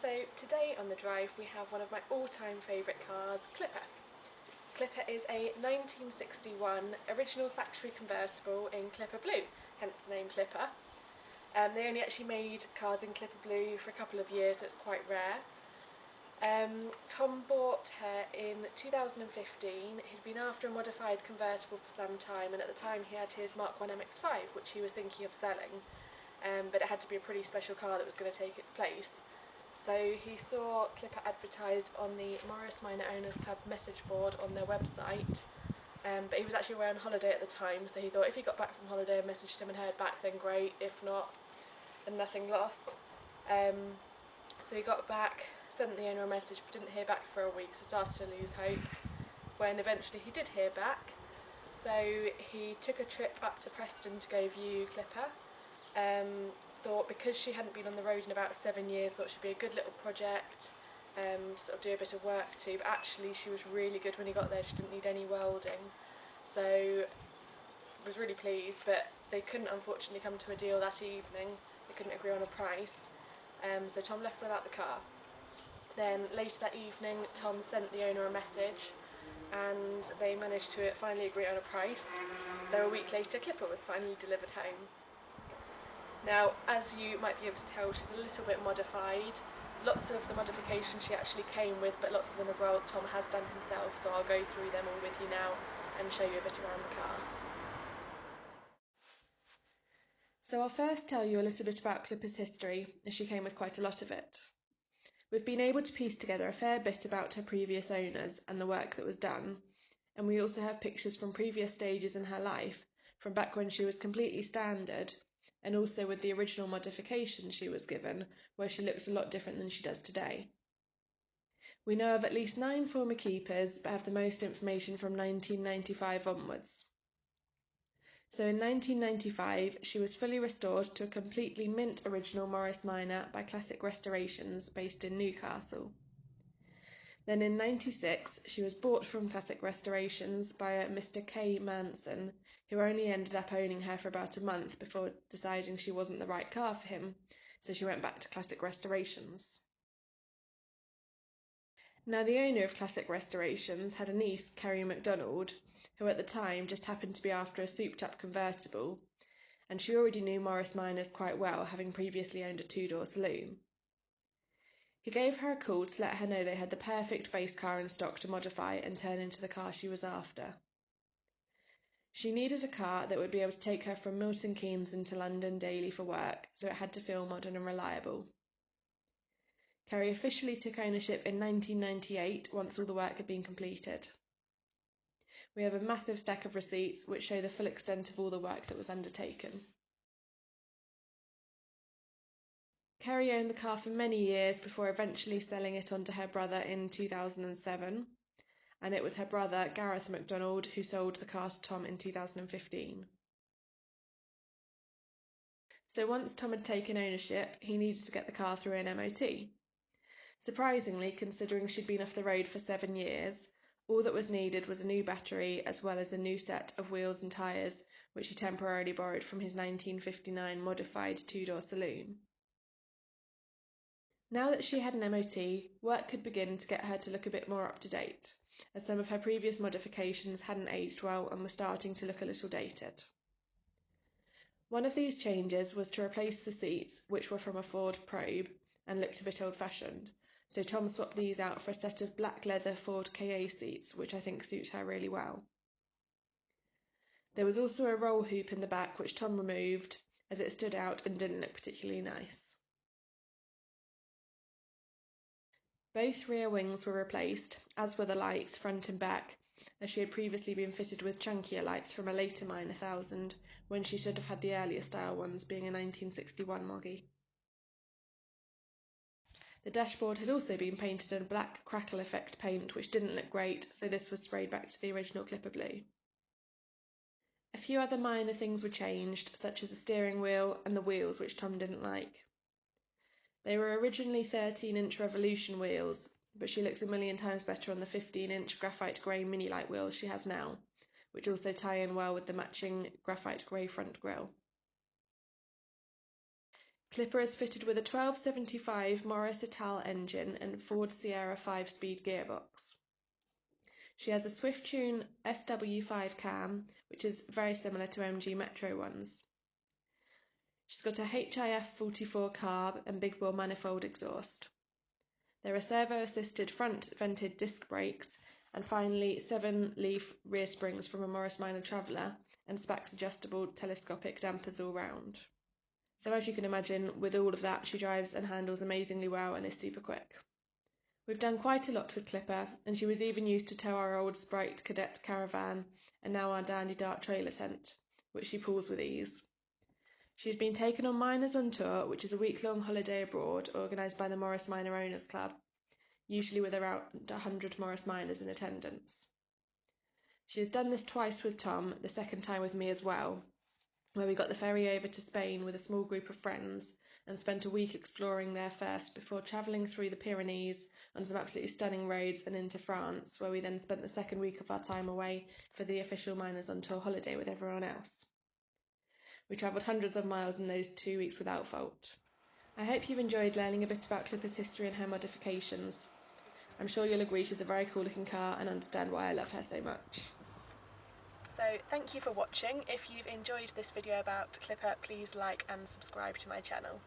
So today on the drive we have one of my all-time favourite cars, Clipper. Clipper is a 1961 original factory convertible in Clipper Blue, hence the name Clipper. They only actually made cars in Clipper Blue for a couple of years, so it's quite rare. Tom bought her in 2015. He'd been after a modified convertible for some time, and at the time he had his Mark 1 MX-5, which he was thinking of selling, but it had to be a pretty special car that was going to take its place. So he saw Clipper advertised on the Morris Minor Owners Club message board on their website, but he was actually away on holiday at the time, so he thought if he got back from holiday and messaged him and heard back, then great, if not, then nothing lost. So he got back, sent the owner a message, but didn't hear back for a week, so started to lose hope, when eventually he did hear back. So he took a trip up to Preston to go view Clipper. Thought because she hadn't been on the road in about 7 years, thought she'd be a good little project, sort of do a bit of work to, but actually she was really good when he got there. She didn't need any welding, so was really pleased, but they couldn't unfortunately come to a deal that evening. They couldn't agree on a price, so Tom left without the car. Then later that evening Tom sent the owner a message and they managed to finally agree on a price, so a week later Clipper was finally delivered home. Now, as you might be able to tell, she's a little bit modified. Lots of the modifications she actually came with, but lots of them as well Tom has done himself, so I'll go through them all with you now and show you a bit around the car. So I'll first tell you a little bit about Clipper's history, as she came with quite a lot of it. We've been able to piece together a fair bit about her previous owners and the work that was done, and we also have pictures from previous stages in her life, from back when she was completely standard, and also with the original modification she was given, where she looked a lot different than she does today. We know of at least 9 former keepers, but have the most information from 1995 onwards. So in 1995, she was fully restored to a completely mint original Morris Minor by Classic Restorations, based in Newcastle. Then in 96, she was bought from Classic Restorations by a Mr. K. Manson, who only ended up owning her for about a month before deciding she wasn't the right car for him, so she went back to Classic Restorations. Now, the owner of Classic Restorations had a niece, Kerry MacDonald, who at the time just happened to be after a souped-up convertible, and she already knew Morris Minors quite well, having previously owned a 2-door saloon. He gave her a call to let her know they had the perfect base car in stock to modify and turn into the car she was after. She needed a car that would be able to take her from Milton Keynes into London daily for work, so it had to feel modern and reliable. Kerry officially took ownership in 1998 once all the work had been completed. We have a massive stack of receipts which show the full extent of all the work that was undertaken. Kerry owned the car for many years before eventually selling it on to her brother in 2007, and it was her brother, Gareth MacDonald, who sold the car to Tom in 2015. So once Tom had taken ownership, he needed to get the car through an MOT. Surprisingly, considering she'd been off the road for 7 years, all that was needed was a new battery as well as a new set of wheels and tyres, which he temporarily borrowed from his 1959 modified 2-door saloon. Now that she had an MOT, work could begin to get her to look a bit more up to date, as some of her previous modifications hadn't aged well and were starting to look a little dated. One of these changes was to replace the seats, which were from a Ford Probe and looked a bit old-fashioned, so Tom swapped these out for a set of black leather Ford KA seats, which I think suit her really well. There was also a roll hoop in the back which Tom removed, as it stood out and didn't look particularly nice. Both rear wings were replaced, as were the lights front and back, as she had previously been fitted with chunkier lights from a later Minor 1000, when she should have had the earlier style ones, being a 1961 Moggy. The dashboard had also been painted in black crackle effect paint, which didn't look great, so this was sprayed back to the original Clipper Blue. A few other minor things were changed, such as the steering wheel and the wheels, which Tom didn't like. They were originally 13-inch Revolution wheels, but she looks a million times better on the 15-inch graphite grey mini light wheels she has now, which also tie in well with the matching graphite grey front grille. Clipper is fitted with a 1275 Morris Ital engine and Ford Sierra 5-speed gearbox. She has a Swift-Tune SW5 cam, which is very similar to MG Metro ones. She's got a HIF 44 carb and big bore manifold exhaust. There are servo-assisted front vented disc brakes, and finally 7-leaf rear springs from a Morris Minor Traveller and Spax adjustable telescopic dampers all round. So as you can imagine, with all of that, she drives and handles amazingly well and is super quick. We've done quite a lot with Clipper, and she was even used to tow our old Sprite Cadet caravan and now our Dandy Dart trailer tent, which she pulls with ease. She's been taken on Miners on Tour, which is a week-long holiday abroad organised by the Morris Minor Owners Club, usually with around 100 Morris Miners in attendance. She has done this twice with Tom, the second time with me as well, where we got the ferry over to Spain with a small group of friends and spent a week exploring there first before travelling through the Pyrenees on some absolutely stunning roads and into France, where we then spent the second week of our time away for the official Miners on Tour holiday with everyone else. We travelled hundreds of miles in those 2 weeks without fault. I hope you've enjoyed learning a bit about Clipper's history and her modifications. I'm sure you'll agree she's a very cool looking car and understand why I love her so much. So thank you for watching. If you've enjoyed this video about Clipper, please like and subscribe to my channel.